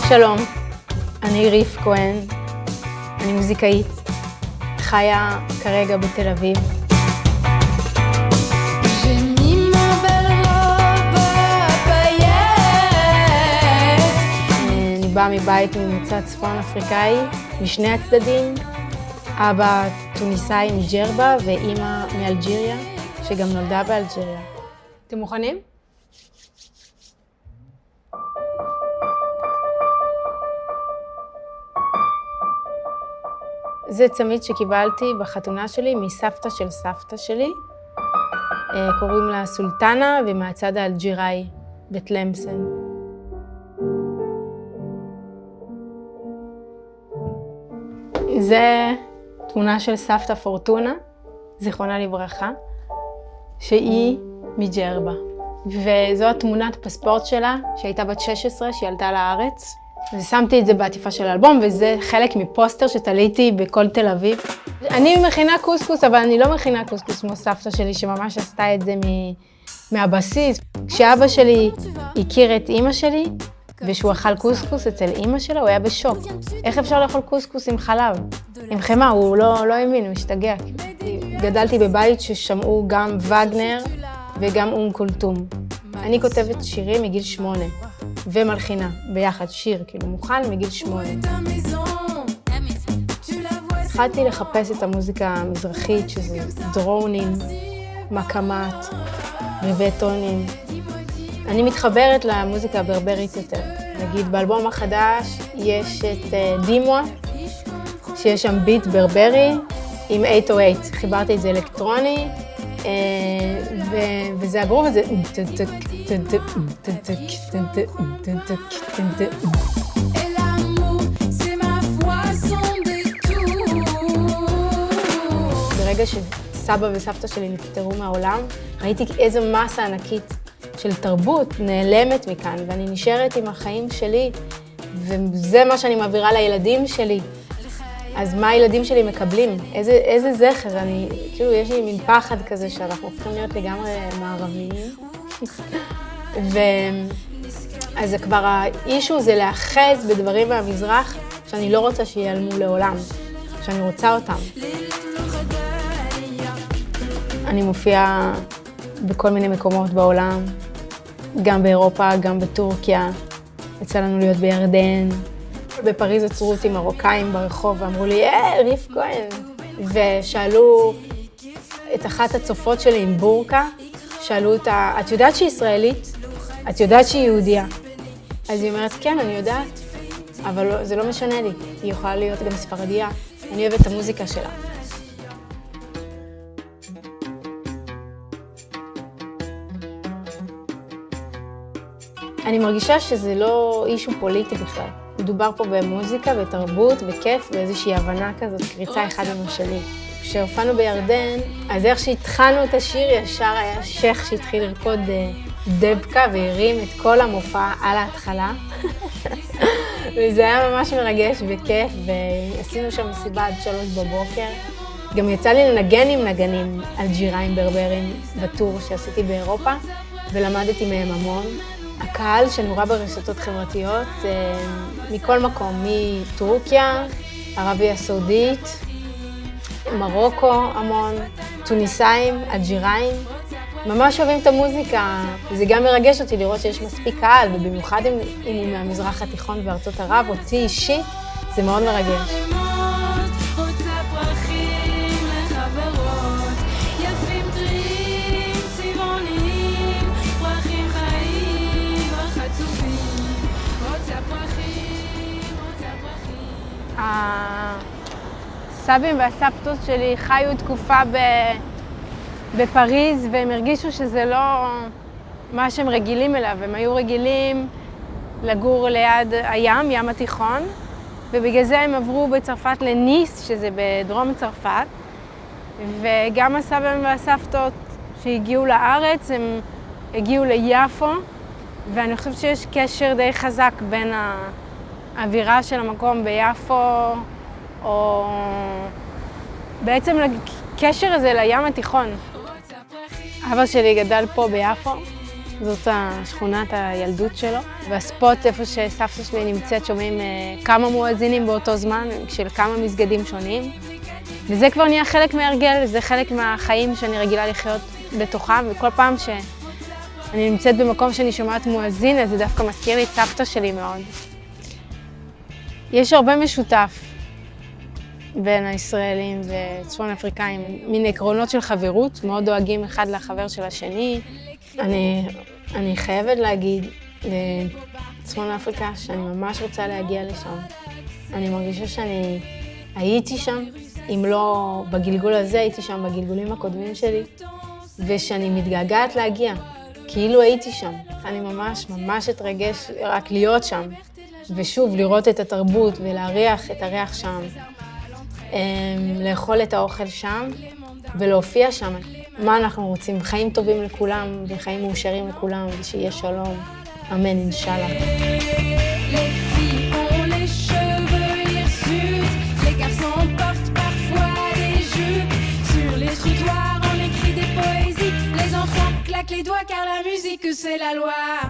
שלום, אני ריף כהן, אני מוזיקאית, חיה כרגע בתל אביב. אני באה מבית ממוצא צפון אפריקאי, משני הצדדים, אבא טוניסאי מג'רבה ואימא מאלג'יריה, שגם נולדה באלג'יריה. אתם מוכנים? זה צמיד שקיבלתי בחתונה שלי מסבתא של סבתא שלי. קוראים לה סולטנה ומהצד האלג'יראי בתלמסן. זה תמונה של סבתא פורטונה, זיכרונה לברכה, שהיא מג'רבה. וזו התמונת פספורט שלה, שהייתה בת 16, שהיא עלתה לארץ. ושמתי את זה בעטיפה של האלבום, וזה חלק מפוסטר שתליתי בכל תל אביב. אני מכינה קוסקוס, אבל אני לא מכינה קוסקוס כמו סבתא שלי, שממש עשתה את זה מהבסיס. כשאבא שלי הכיר את אמא שלי, ושהוא אכל קוסקוס אצל אמא שלה, הוא היה בשוק. איך אפשר לאכול קוסקוס עם חלב? עם חמה, הוא לא האמין, הוא השתגע. גדלתי בבית ששמעו גם וגנר וגם כולתום. אני כותבת שירים מגיל 8. ומלחינה, ביחד, שיר, כאילו מוכן מגיל 8. התחלתי לחפש את המוזיקה המזרחית, שזה דרונים, מקמת, ריבי-טונים. אני מתחברת למוזיקה הברברית יותר. נגיד, באלבום החדש יש את דימואה, שיש שם ביט ברברי עם 808. חיברתי את זה אלקטרוני, וזה הגרוב הזה. ברגע שסבא וסבתא שלי נפטרו מהעולם, ראיתי איזו מסה ענקית של תרבות נעלמת מכאן, ואני נשארת עם החיים שלי, וזה מה שאני מעבירה לילדים שלי. אז מה הילדים שלי מקבלים? איזה זכר? כאילו, יש לי מין פחד כזה שאנחנו הופכים להיות לגמרי מערביים. אז זה כבר האישו זה לאחז בדברים מהמזרח שאני לא רוצה שיעלמו לעולם, שאני רוצה אותם. אני מופיעה בכל מיני מקומות בעולם, גם באירופה, גם בטורקיה. יצא לנו להיות בירדן. בפריז עצרו אותי מרוקאים ברחוב ואמרו לי, ריף כהן. ושאלו את אחת הצופות שלי עם בורקה, שאלו אותה, את יודעת שהיא ישראלית? את יודעת שהיא יהודיה? אז היא אומרת, כן, אני יודעת, אבל זה לא משנה לי. היא יכולה להיות גם ספרדיה. אני אוהבת את המוזיקה שלה. אני מרגישה שזה לא אישו פוליטי בכלל. מדובר פה במוזיקה, בתרבות, בכיף, באיזושהי הבנה כזאת, קריצה אחד עם השני. כשהופענו בירדן, אז איך שהתחלנו את השיר, ישר היה שייך שהתחיל לרקוד דבקה והרים את כל המופע על ההתחלה. וזה היה ממש מרגש וכיף, ועשינו שם מסיבה עד 3 בבוקר. גם יצא לי לנגן עם נגנים אלג'יראים ברברים בטור שעשיתי באירופה, ולמדתי מהם המון. הקהל שנורא ברשתות חברתיות, מכל מקום, מטורקיה, ערבייה הסעודית, מרוקו המון, טוניסאים, אלג'יראים. ממש אוהבים את המוזיקה, וזה גם מרגש אותי לראות שיש מספיק קהל, ובמיוחד אם הוא מהמזרח התיכון וארצות ערב, אותי אישית, זה מאוד מרגש. הסבים והסבתות שלי חיו תקופה בפריז, והם הרגישו שזה לא מה שהם רגילים אליו. הם היו רגילים לגור ליד הים, ים התיכון, ובגלל זה הם עברו בצרפת לניס, שזה בדרום צרפת. וגם הסבים והסבתות שהגיעו לארץ, הם הגיעו ליפו, ואני חושבת שיש קשר די חזק בין האווירה של המקום ביפו, או בעצם הקשר הזה לים התיכון. אבא שלי גדל פה ביפו, זאת שכונת הילדות שלו. והספוט איפה שסבתא שלי נמצאת שומעים כמה מואזינים באותו זמן, של כמה מסגדים שונים. וזה כבר נהיה חלק מהרגל, זה חלק מהחיים שאני רגילה לחיות בתוכם, וכל פעם שאני נמצאת במקום שאני שומעת מואזין, אז זה דווקא מזכיר לי את סבתא שלי מאוד. יש הרבה משותף בין הישראלים וצפון אפריקאים, מין עקרונות של חברות, מאוד דואגים אחד לחבר של השני. אני חייבת להגיד לצפון אפריקה שאני ממש רוצה להגיע לשם. אני מרגישה שאני הייתי שם, אם לא בגלגול הזה, הייתי שם בגלגולים הקודמים שלי, ושאני מתגעגעת להגיע, כאילו הייתי שם. אני ממש אתרגש רק להיות שם, ושוב, לראות את התרבות ולהריח את הריח שם, לאכול את האוכל שם ולהופיע שם. מה אנחנו רוצים? חיים טובים לכולם וחיים מאושרים לכולם, ושיהיה שלום. אמן, אינשאללה. Les doigts car la musique c'est la loi.